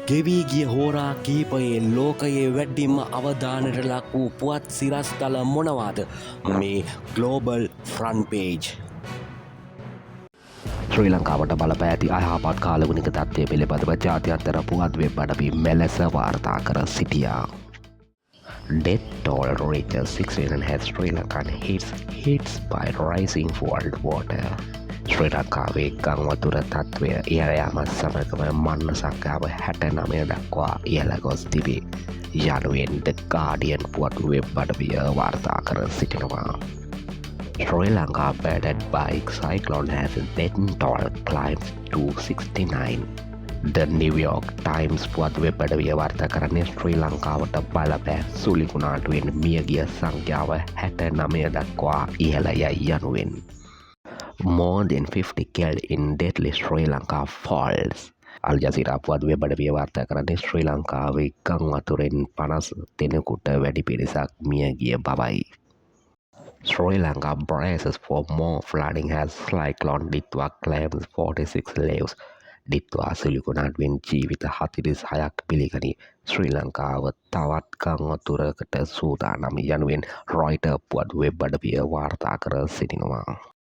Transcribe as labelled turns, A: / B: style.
A: ගෙවී ගිය හෝරා කීපයේ ලෝකයේ වැඩ්ඩිම අවධානයට ලක් වූ පුවත් සිරස්තල මොනවාද මේ ගලෝබල් ෆ්‍රන්ට් පේජ්. ශ්‍රී ලංකාවට බලපෑති අයහපත් කාලගුණික තත්ත්වය පිළිබඳව ජාත්‍යන්තර පුවත් වෙබ් අඩවි මෙලෙස වාර්තා කර සිටියා. Death toll reaches 6 million as Sri Lankan hits by rising world water. ශ්‍රී ලංකාවේ ගංවතුර තත්ත්වය ඉහළ යාමත් සමගම මරණ සංඛ්‍යාව 69 දක්වා ඉහළ ගොස් තිබේ යනුවෙන් ද ගාඩියන් පුවත්තු වෙබ් අඩවිය වාර්තා කර සිටිනවා. Sri Lanka battered by cyclone has death toll climbs to 69. The New York Times පුවත් වෙබ් අඩවිය වාර්තා කරන්නේ ශ්‍රී ලංකාවට බලපෑ සුලිකුණාටුවෙන් මියගිය සංඛ්‍යාව 69 දක්වා ඉහළ යයි යනුවෙන්. More than 50 killed in deadly Sri Lanka falls. Al Jazeera පුවත් වෙබ් අඩවිය වාර්තා කරන්නේ ශ්‍රී ලංකාවේ ගම් වතුරෙන් 50 දෙනෙකුට වැඩි පිරිසක් මිය ගිය බවයි. Sri Lanka braces for more flooding as cyclone Ditwa claims 46 lives. Ditwa සුලිකුණාටුවෙන් ජීවිත 46ක් පිළිගනි. ශ්‍රී ලංකාව තවත් ගම් වතුරකට සූදානම් යනුවෙන් රොයිටර් පුවත් වෙබ් අඩවිය වාර්තා කර සිටිනවා.